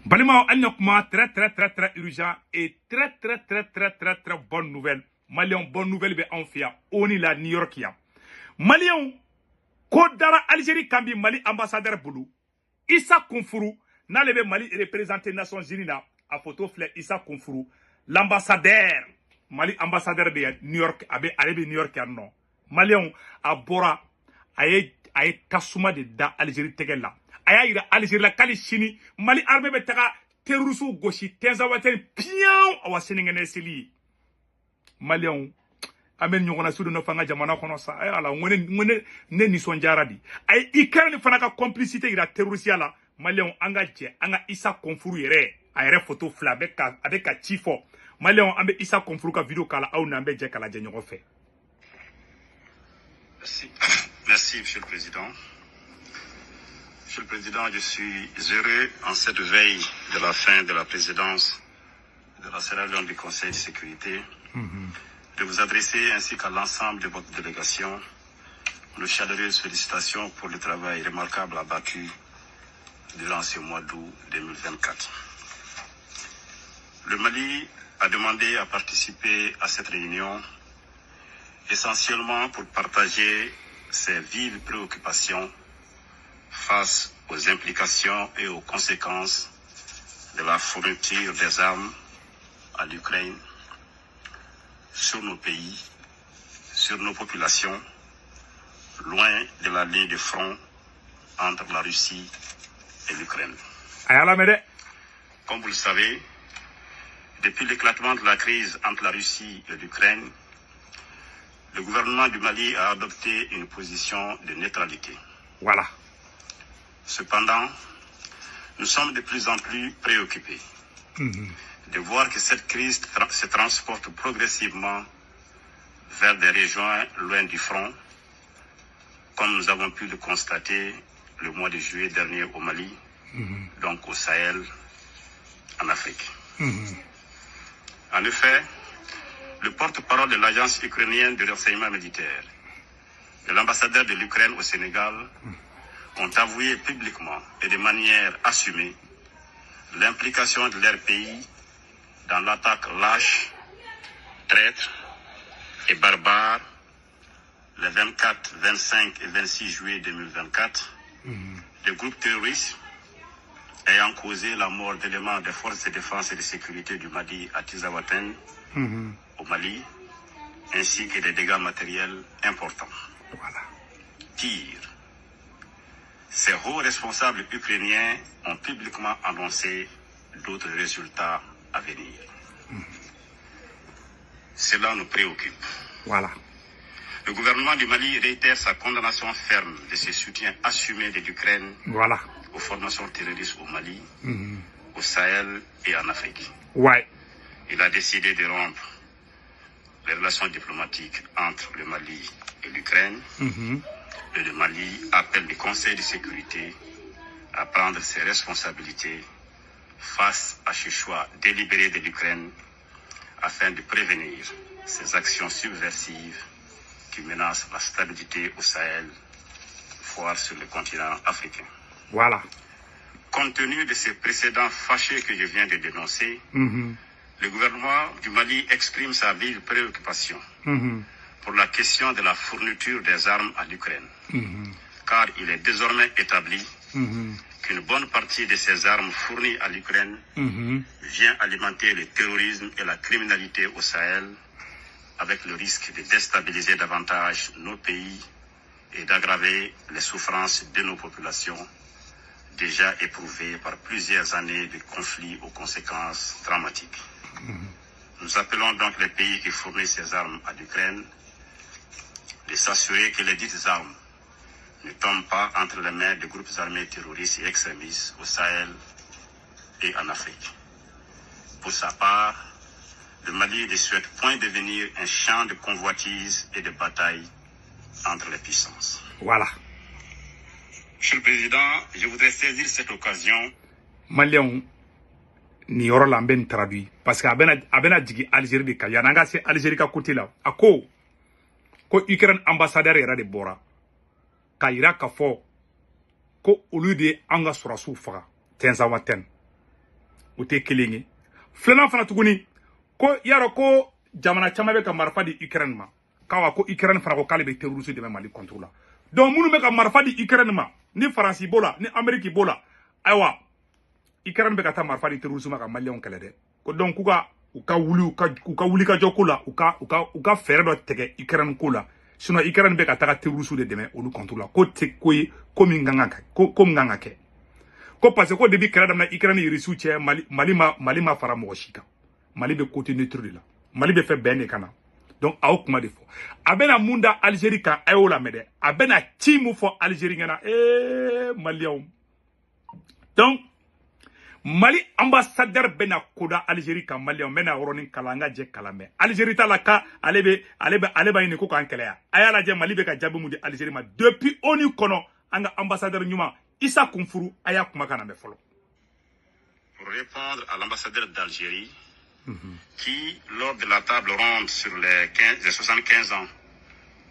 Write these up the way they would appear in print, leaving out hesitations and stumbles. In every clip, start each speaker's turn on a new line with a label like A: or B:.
A: Balima Agnokma, très urgent et très bonne nouvelle. Malion, bonne nouvelle, be Anfia, Oni la New Yorkia. Malion, Kodara Algérie Kambi Mali ambassadeur Boulou. Issa Konfuru, n'allez Mali représenté Nations Unies là, à photo fleur Issa Konfuru, l'ambassadeur, Mali ambassadeur de New York, abe New York non. Malion, a Bora, aye tasuma de da Algérie tegela. Aya ira Algérie la kali chini Mali armée be taga terroristes goshi tenzawatel pian awa seningene seli Malion amen nyongona sudu no fanga jamana kono sa ay ala ngone ne ni sonjara di ay ikane fana ka complicité ira terroriste la Malion anga je anga Issa Konfuru yere ayere photo fla avec ka chifo Malion ambe Issa Konfuru ka video kala au nambe je kala je nyoko fe.
B: Merci Monsieur le Président. Monsieur le Président, je suis heureux en cette veille de la fin de la présidence de la Sierra Leone du Conseil de sécurité de vous adresser ainsi qu'à l'ensemble de votre délégation nos chaleureuses félicitations pour le travail remarquable abattu durant ce mois d'août 2024. Le Mali a demandé à participer à cette réunion essentiellement pour partager ses vives préoccupations face aux implications et aux conséquences de la fourniture des armes à l'Ukraine sur nos pays, sur nos populations, loin de la ligne de front entre la Russie et l'Ukraine. Comme vous le savez, depuis l'éclatement de la crise entre la Russie et l'Ukraine, le gouvernement du Mali a adopté une position de neutralité.
A: Voilà.
B: Cependant, nous sommes de plus en plus préoccupés de voir que cette crise se transporte progressivement vers des régions loin du front, comme nous avons pu le constater le mois de juillet dernier au Mali, donc au Sahel, en Afrique. En effet, le porte-parole de l'agence ukrainienne de renseignement militaire et l'ambassadeur de l'Ukraine au Sénégal ont avoué publiquement et de manière assumée l'implication de leur pays dans l'attaque lâche, traître et barbare les 24, 25 et 26 juillet 2024 de groupes terroristes ayant causé la mort d'éléments des forces de défense et de sécurité du Mali à Tizawaten, au Mali, ainsi que des dégâts matériels importants.
A: Voilà.
B: Pire, ces hauts responsables ukrainiens ont publiquement annoncé d'autres résultats à venir. Cela nous préoccupe.
A: Voilà.
B: Le gouvernement du Mali réitère sa condamnation ferme de ses soutiens assumés de l'Ukraine aux formations terroristes au Mali, au Sahel et en Afrique.
A: Ouais.
B: Il a décidé de rompre les relations diplomatiques entre le Mali et l'Ukraine. Et le Mali appelle le Conseil de sécurité à prendre ses responsabilités face à ce choix délibéré de l'Ukraine afin de prévenir ces actions subversives qui menacent la stabilité au Sahel, voire sur le continent africain.
A: Voilà.
B: Compte tenu de ces précédents fâcheux que je viens de dénoncer, le gouvernement du Mali exprime sa vive préoccupation pour la question de la fourniture des armes à l'Ukraine. Car il est désormais établi qu'une bonne partie de ces armes fournies à l'Ukraine vient alimenter le terrorisme et la criminalité au Sahel, avec le risque de déstabiliser davantage nos pays et d'aggraver les souffrances de nos populations, déjà éprouvées par plusieurs années de conflits aux conséquences dramatiques. Nous appelons donc les pays qui fournissent ces armes à l'Ukraine de s'assurer que les dites armes ne tombent pas entre les mains de groupes armés terroristes et extrémistes au Sahel et en Afrique. Pour sa part, le Mali ne souhaite point devenir un champ de convoitise et de bataille entre les puissances.
A: Voilà.
B: Monsieur le Président, je voudrais saisir cette occasion.
A: Malion, ni yɔrɔ la n bɛ nin traduit parce que a bɛna jigin Algérie de kan yan'an ka se Algérie ka côté la a ko Ukraine ambassadeur yɛrɛ de bɔra k'a yira k'a fɔ ko olu de ye an ka sɔrɔsiw faga Tinzawaten o te kelen ye filanan fana tuguni ko yaro ko jamana caman bɛ ka marifa di Ukraine ma kawa ko Ukraine fana ko k'ale bɛ terroriste dɛmɛ Mali contre la donc minnu bɛ ka marifa di Ukraine ma ni Faransi b'o la ni Amérique b'o la ayiwa Ukraine bɛ ka taa marifa di terroriste ma ka maliyɛnw kɛlɛ dɛ ko donc u ka wuli ka jɔ ko la u ka fɛɛrɛ dɔ tigɛ Ukraine ko la sinon Ukraine bɛ ka taa terroriste de dɛmɛ olu contre la ko tɛ ko ye ko min kan ka kɛ ko parce que ko depuis kɛlɛ daminɛ Ukraine ni Russie cɛ Mali ma fara mɔgɔ si kan Mali bɛ côté neutre de la Mali bɛ fɛ bɛn de kana donc aw kuma de fɔ a bɛna mun da Algérie kan a y'o lamɛn dɛ a bɛna ci mun fɔ Algérie ɲɛna maliyɛnw donc Mali ambassadeur bɛna koda Algérie kan maliyɛnw bɛna yɔrɔnin kalan an ka jɛ kalan mɛn Algérie ta la ka ale b'a ɲini ko k'an kɛlɛya a y'a lajɛ Mali bɛ ka jaabi mun di Algérie ma depuis ONU kɔnɔ an ka ambassadeur ɲuman Issa Kounfourou a y'a kuma kan na mɛn fɔlɔ.
B: Pour répondre à l'ambassadeur d'Algérie qui, lors de la table ronde sur les 75 ans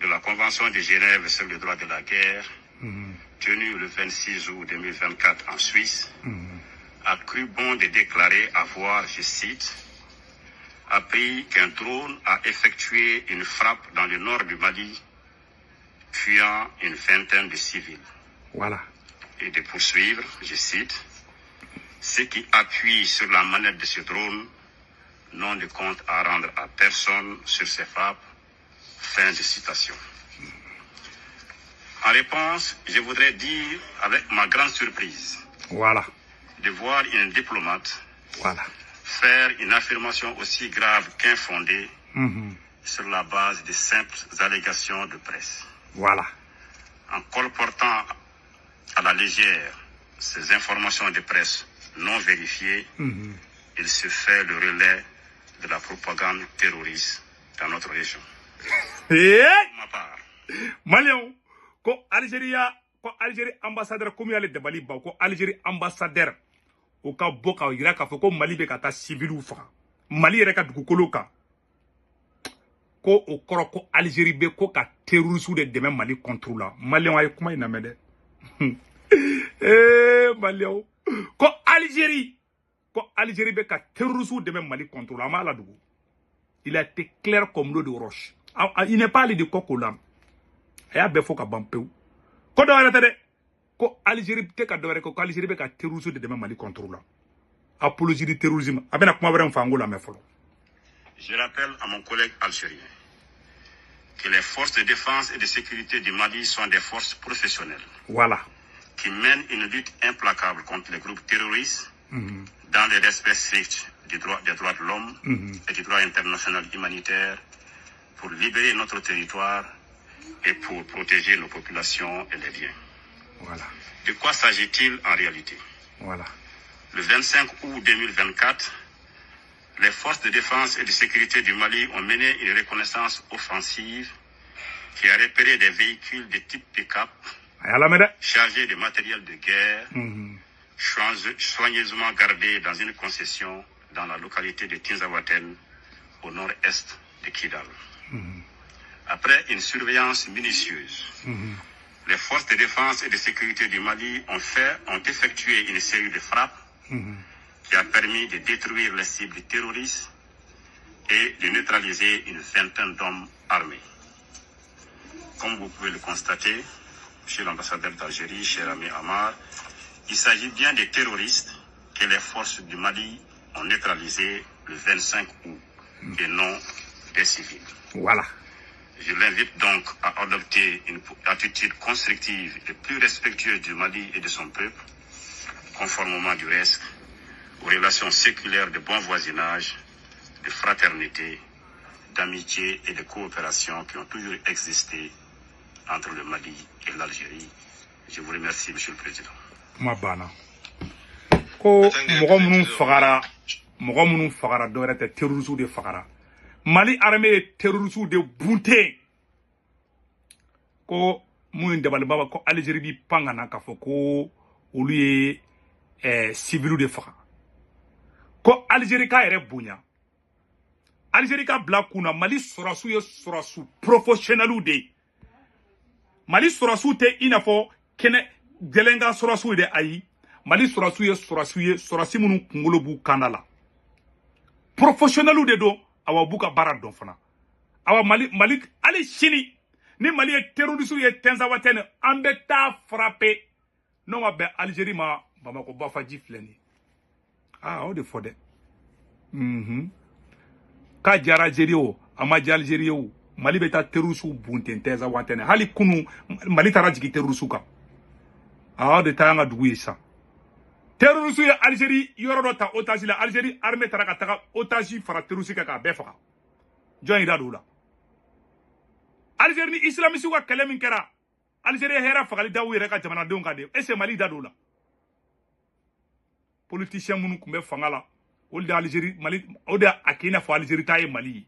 B: de la Convention de Genève sur le droit de la guerre, tenue le 26 août 2024 en Suisse, a cru bon de déclarer avoir, je cite, appris qu'un drone a effectué une frappe dans le nord du Mali, tuant une vingtaine de civils.
A: Voilà.
B: Et de poursuivre, je cite, ceux qui appuient sur la manette de ce drone n'ont de compte à rendre à personne sur ces frappes. Fin de citation. En réponse, je voudrais dire avec ma grande surprise
A: voilà.
B: de voir une diplomate
A: voilà.
B: faire une affirmation aussi grave qu'infondée sur la base de simples allégations de presse.
A: Voilà.
B: En colportant à la légère ces informations de presse non vérifiées, il se fait le relais de la propagande terroriste dans notre région. Pour ma part,
A: Malien, ko Algérie ambassadeur comme yale de Mali ba ko Algérie ambassadeur o ka boka yira ka fo ko Mali be ka ta civilu fa Mali yɛrɛ ka dugukolo kan ko o kɔrɔ ko Algérie be ko ka terroriste de dɛmɛ Mali contre la Malien ay kuma ina mɛdɛ Malien ko Algérie be ka terroriste dɛmɛ Mali contre la ma la dugu il a été clair comme l'eau de roche il n'est pas allé de Kokolam a y'a bɛɛ fɔ ka ban pewu ko dɔ wɛrɛ tɛ dɛ ko Algérie tɛ ka dɔ wɛrɛ ko Algérie bɛ ka terroriste de dɛmɛ Mali contre la apologie du terrorisme a bɛna kuma wɛrɛ min fɔ an ko lamɛn fɔlɔ.
B: Je rappelle à mon collègue algérien que les forces de défense et de sécurité du Mali sont des forces professionnelles.
A: Voilà.
B: Qui mènent une lutte implacable contre les groupes terroristes dans le respect strict des droits de l'homme et du droit international humanitaire pour libérer notre territoire et pour protéger nos populations et les biens.
A: Voilà.
B: De quoi s'agit-il en réalité?
A: Voilà.
B: Le 25 août 2024, les forces de défense et de sécurité du Mali ont mené une reconnaissance offensive qui a repéré des véhicules de type pick-up chargés de matériel de guerre, soigneusement gardés dans une concession dans la localité de Tinzawaten, au nord-est de Kidal. Après une surveillance minutieuse, les forces de défense et de sécurité du Mali ont effectué une série de frappes qui a permis de détruire les cibles terroristes et de neutraliser une vingtaine d'hommes armés. Comme vous pouvez le constater, monsieur l'ambassadeur d'Algérie, cher ami Amar, il s'agit bien des terroristes que les forces du Mali ont neutralisés le 25 août et non des civils.
A: Voilà.
B: Je l'invite donc à adopter une attitude constructive et plus respectueuse du Mali et de son peuple, conformément du reste aux relations séculaires de bon voisinage, de fraternité, d'amitié et de coopération qui ont toujours existé entre le Mali et l'Algérie. Je vous remercie, Monsieur le Président.
A: Mabana. Ko mɔgɔ minnu fagara dɔ wɛrɛ tɛ terroriste de fagara Mali armée ye terroriste de bunte ko mun dabali baba ko Algérie bi pangana ka fɔ ko olu ye civil de faga ko Algérie ka yɛrɛ bonya Algérie ka bila kunna Mali sɔrɔsiw ye sɔrɔsiw professionnels de Mali sɔrɔsiw tɛ i n'a fɔ kɛnɛ gɛlɛnka sɔrɔsiw de ayi Mali sorasi minnu kunkolo b'u kanda la professionnels de don awa b'u ka baara dɔn fana awa Mali hali sini ni Mali ye terroriste ye Tinzawatène an bɛ taa frapper n'o ma bɛn Algérie ma Bamako Bafaji filɛ nin o de fɔ dɛ k'a diyara Algérie o a ma diya Algérie o Mali bɛ taa terroriste bunten Tinzawatène hali kunu Mali taara jigin terroriste kan o de taa an ka dugu ye sa terroriste ye Algérie yɔrɔ dɔ ta otage la Algérie armée taara ka taga otage fara terroriste kan k'a bɛɛ faga jɔn y'i da don o la Algérie ni islamiste ka kɛlɛ min kɛra Algérie ye hɛrɛ fagali da u yɛrɛ ka jamanadenw kan de est-ce que Mali da don o la politicien minnu tun bɛ fanga la o de Algérie Mali o de a kɛ i n'a fɔ Algérie ta ye Mali ye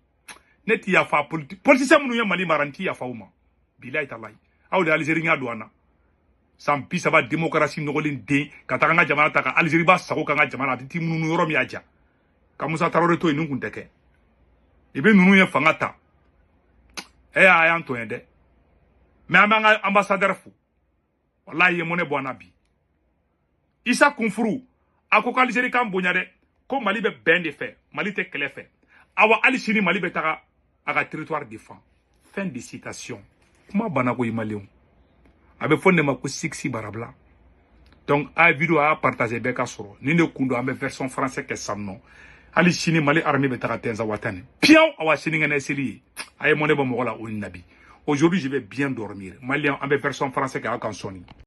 A: ne ti yafa politicien minnu ye Mali mara n ti yafa u ma bilahi talahi aw de Algérie ɲa don an na san 30 démocratie nɔgɔlen den ka taga an ka jamana ta ka Algérie ba sago kan ka jamana a tɛ ti mununu yɔrɔ min y'a ja ka Musa Traoré to yen nin kun tɛ kɛ i bɛ ninnu ye fanga ta a y'an to yen dɛ mais an b'an ka ambassadeur fo wallahi ye monnaie bɔ an na bi Issa Kunfuru a ko Algérie kan bonya dɛ ko Mali bɛ bɛn de fɛ Mali tɛ kɛlɛ fɛ awa hali sini Mali bɛ taga a ka territoire défend fin de citation kuma banna ko i maliyɛnw a bɛ fɔ ne ma ko Sixi Barabla donc a vidéo a partager bɛɛ ka sɔrɔ ni ne kun don an bɛ version français kɛ san nɔ hali sini Mali armée bɛ taga Tinzawatène pion awa sini ngɛnɛ seli ye a ye monnaie bɔ mɔgɔ la o nabi aujourd'hui je vais bien dormir malien an bɛ version français kɛ a kan sɔnni